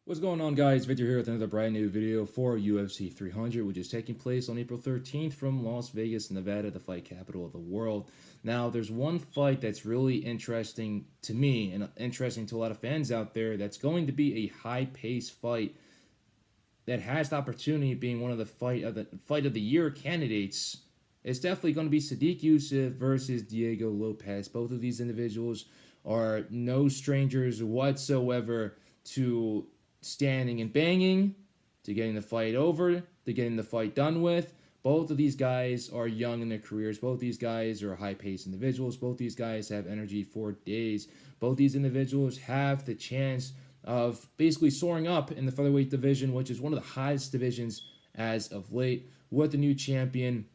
What's going on, guys? Victor here with another brand new video for UFC 300, which is taking place on April 13th from Las Vegas, Nevada, the fight capital of the world. Now, there's one fight that's really interesting to me and interesting to a lot of fans out there that's going to be a high-paced fight that has the opportunity of being one of the fight of the year candidates. It's definitely going to be Sodiq Yusuff versus Diego Lopes. Both of these individuals are no strangers whatsoever to standing and banging, to getting the fight over, to getting the fight done with. Both of these guys are young in their careers. Both these guys are high-paced individuals. Both these guys have energy for days. Both these individuals have the chance of basically soaring up in the featherweight division, which is one of the highest divisions as of late, with the new champion,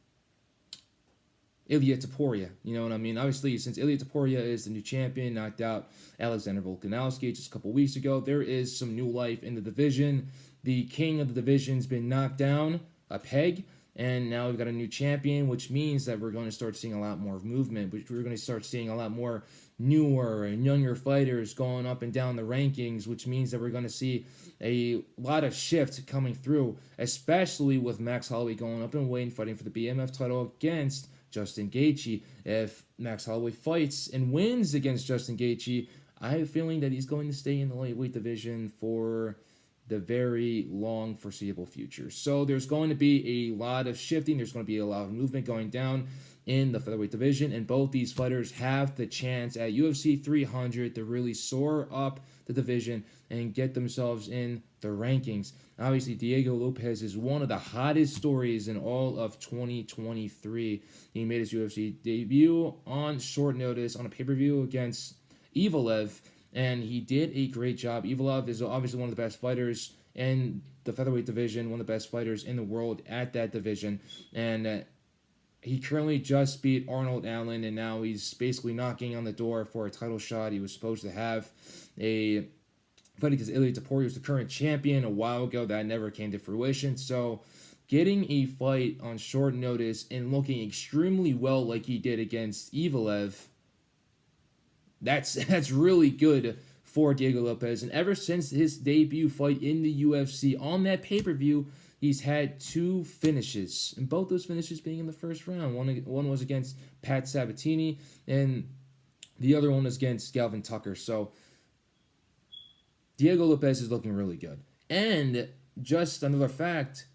Ilia Topuria. You know what I mean? Obviously, since Ilia Topuria is the new champion, knocked out Alexander Volkanovski just a couple weeks ago, there is some new life in the division. The king of the division's been knocked down a peg, and now we've got a new champion, which means that we're going to start seeing a lot more movement, which we're going to start seeing a lot more newer and younger fighters going up and down the rankings, which means that we're going to see a lot of shift coming through, especially with Max Holloway going up in weight and fighting for the BMF title against Justin Gaethje. If Max Holloway fights and wins against Justin Gaethje, I have a feeling that he's going to stay in the lightweight division for the very long foreseeable future. So there's going to be a lot of shifting. There's going to be a lot of movement going down in the featherweight division, and both these fighters have the chance at UFC 300 to really soar up the division and get themselves in the rankings. Obviously, Diego Lopes is one of the hottest stories in all of 2023. He made his UFC debut on short notice on a pay-per-view against Evelev, and he did a great job. Evelev is obviously one of the best fighters in the featherweight division, one of the best fighters in the world at that division, and he currently just beat Arnold Allen, and now he's basically knocking on the door for a title shot. He was supposed to have a fight against Ilia Topuria, who's the current champion, a while ago. That never came to fruition. So getting a fight on short notice and looking extremely well like he did against Evelev, that's really good for Diego Lopes. And ever since his debut fight in the UFC on that pay-per-view, he's had two finishes, and both those finishes being in the first round. One was against Pat Sabatini, and the other one was against Galvin Tucker. So Diego Lopes is looking really good. And just another fact,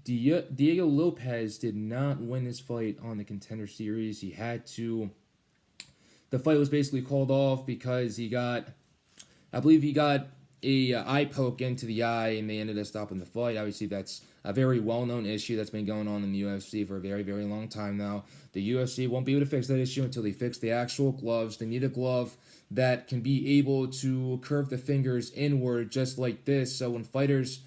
Diego Lopes did not win this fight on the Contender Series. The fight was basically called off because I believe he got a eye poke into the eye, and they ended up stopping the fight. Obviously, that's a very well-known issue that's been going on in the UFC for a very, very long time now. The UFC won't be able to fix that issue until they fix the actual gloves. They need a glove that can be able to curve the fingers inward just like this. So when fighters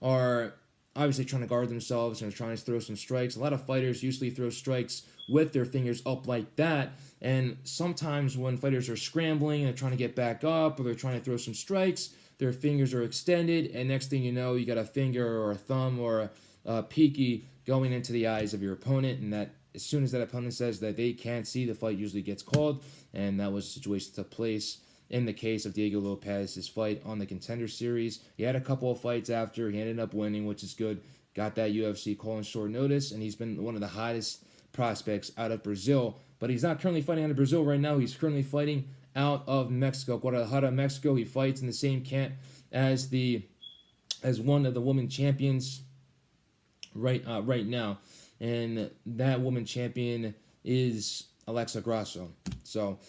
are obviously trying to guard themselves and trying to throw some strikes, a lot of fighters usually throw strikes with their fingers up like that. And sometimes when fighters are scrambling and they're trying to get back up, or they're trying to throw some strikes, their fingers are extended, and next thing you know, you got a finger or a thumb or a pinky going into the eyes of your opponent, and that as soon as that opponent says that they can't see, the fight usually gets called, and that was the situation that took place in the case of Diego Lopes' fight on the Contender Series. He had a couple of fights after. He ended up winning, which is good. Got that UFC call on short notice, and he's been one of the hottest prospects out of Brazil. But he's not currently fighting out of Brazil right now. He's currently fighting out of Mexico. Guadalajara, Mexico. He fights in the same camp as one of the women champions right now, and that woman champion is Alexa Grasso. So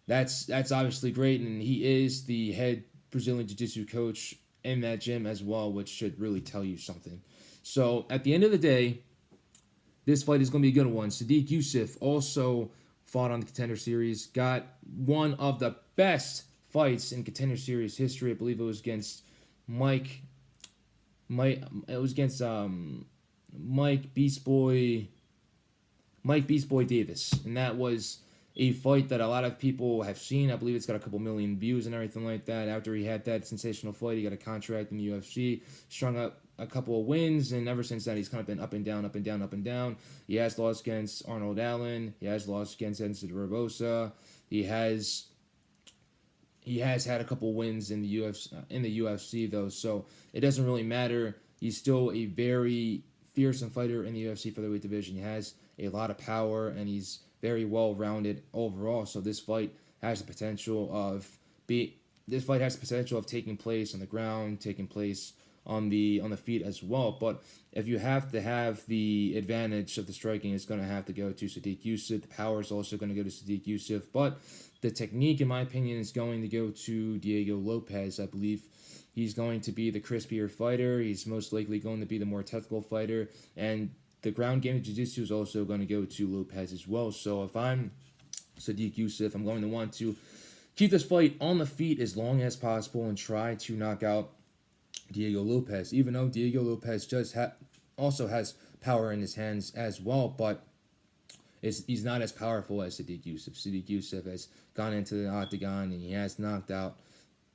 that's obviously great, and he is the head Brazilian Jiu-Jitsu coach in that gym as well, which should really tell you something. So at the end of the day, this fight is going to be a good one. Sodiq Yusuff also fought on the Contender Series, got one of the best fights in Contender Series history. I believe it was against Mike Beast Boy Davis, and that was a fight that a lot of people have seen. I believe it's got a couple million views and everything like that. After he had that sensational fight, he got a contract in the UFC, strung up a couple of wins, and ever since that, he's kind of been up and down, up and down, up and down. He has lost against Arnold Allen. He has lost against Enzo Barbosa. He has He has had a couple wins in the UFC though, so it doesn't really matter. He's still a very fearsome fighter in the UFC featherweight division. He has a lot of power and he's very well rounded overall. So this fight has the potential of taking place on the ground, taking place on the feet as well. But if you have to have the advantage of the striking, it's going to have to go to Sodiq Yusuff. The power is also going to go to Sodiq Yusuff. But the technique, in my opinion, is going to go to Diego Lopes. I believe he's going to be the crispier fighter. He's most likely going to be the more technical fighter. And the ground game of jiu-jitsu is also going to go to Lopes as well. So if I'm Sodiq Yusuff, I'm going to want to keep this fight on the feet as long as possible and try to knock out Diego Lopes, even though Diego Lopes also has power in his hands as well, but he's not as powerful as Sodiq Yusuff. Sodiq Yusuff has gone into the octagon and he has knocked out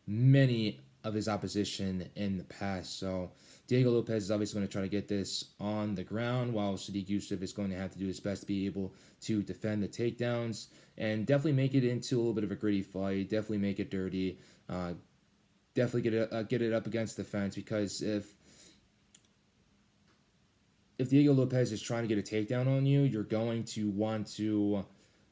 many of his opposition in the past. So Diego Lopes is obviously going to try to get this on the ground, while Sodiq Yusuff is going to have to do his best to be able to defend the takedowns and definitely make it into a little bit of a gritty fight. Definitely make it dirty. Definitely get it up against the fence, because if Diego Lopes is trying to get a takedown on you, you're going to want to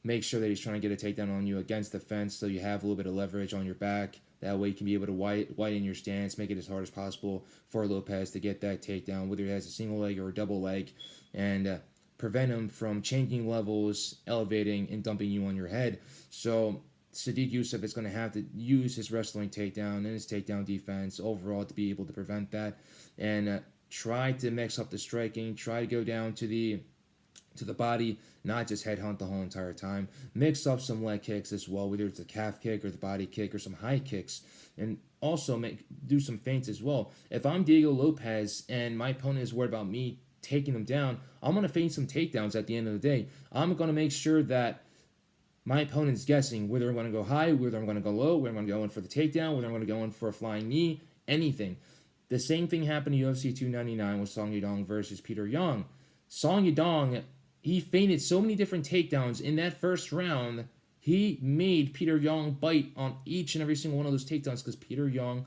make sure that he's trying to get a takedown on you against the fence, so you have a little bit of leverage on your back. That way you can be able to widen your stance, make it as hard as possible for Lopes to get that takedown, whether he has a single leg or a double leg, and prevent him from changing levels, elevating, and dumping you on your head. So Sodiq Yusuff is going to have to use his wrestling takedown and his takedown defense overall to be able to prevent that, and try to mix up the striking, try to go down to the body, not just headhunt the whole entire time. Mix up some leg kicks as well, whether it's a calf kick or the body kick or some high kicks, and also do some feints as well. If I'm Diego Lopes and my opponent is worried about me taking them down, I'm going to feint some takedowns at the end of the day. I'm going to make sure that my opponent's guessing whether I'm going to go high, whether I'm going to go low, whether I'm going to go in for the takedown, whether I'm going to go in for a flying knee, anything. The same thing happened to UFC 299 with Song Yadong versus Peter Yan. Song Yadong, he feinted so many different takedowns in that first round. He made Peter Yan bite on each and every single one of those takedowns, because Peter Yan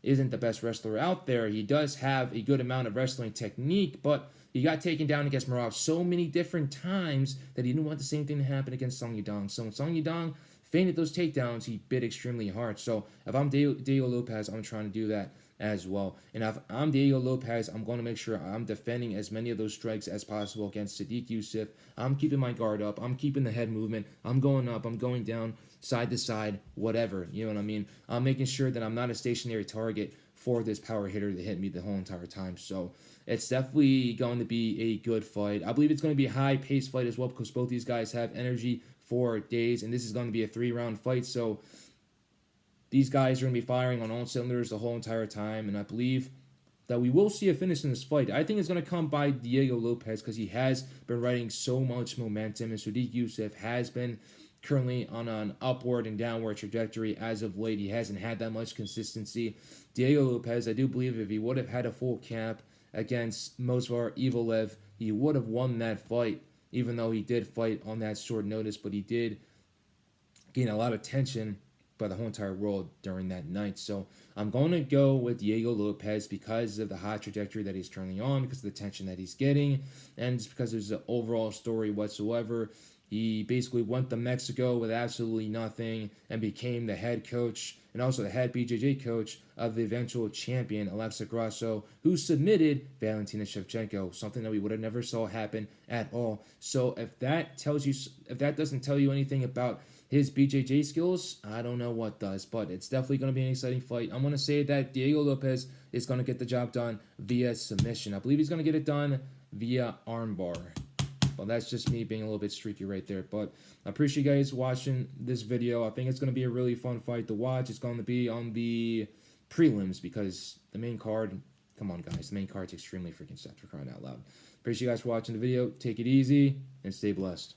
isn't the best wrestler out there. He does have a good amount of wrestling technique, but he got taken down against Marov so many different times that he didn't want the same thing to happen against Song Yadong. So when Song Yadong feinted those takedowns, he bit extremely hard. So if I'm Diego Lopes, I'm trying to do that as well. And if I'm Diego Lopes, I'm going to make sure I'm defending as many of those strikes as possible against Sodiq Yusuff. I'm keeping my guard up. I'm keeping the head movement. I'm going up. I'm going down, side to side, whatever. You know what I mean? I'm making sure that I'm not a stationary target for this power hitter to hit me the whole entire time. So it's definitely going to be a good fight. I believe it's going to be a high-paced fight as well, because both these guys have energy for days, and this is going to be a 3-round fight. So these guys are going to be firing on all cylinders the whole entire time, and I believe that we will see a finish in this fight. I think it's going to come by Diego Lopes, because he has been riding so much momentum, and Sodiq Yusuff has been currently on an upward and downward trajectory as of late. He hasn't had that much consistency. Diego Lopes, I do believe if he would have had a full camp against Movsar Evloev, he would have won that fight, even though he did fight on that short notice, but he did gain a lot of tension by the whole entire world during that night. So I'm going to go with Diego Lopes because of the hot trajectory that he's currently on, because of the tension that he's getting, and just because there's an overall story whatsoever. He basically went to Mexico with absolutely nothing and became the head coach and also the head BJJ coach of the eventual champion, Alexa Grasso, who submitted Valentina Shevchenko, something that we would have never saw happen at all. So if that doesn't tell you anything about his BJJ skills, I don't know what does, but it's definitely going to be an exciting fight. I'm going to say that Diego Lopes is going to get the job done via submission. I believe he's going to get it done via armbar. Well, that's just me being a little bit streaky right there. But I appreciate you guys watching this video. I think it's going to be a really fun fight to watch. It's going to be on the prelims, because the main card, come on guys, the main card's extremely freaking set, for crying out loud. Appreciate you guys for watching the video. Take it easy and stay blessed.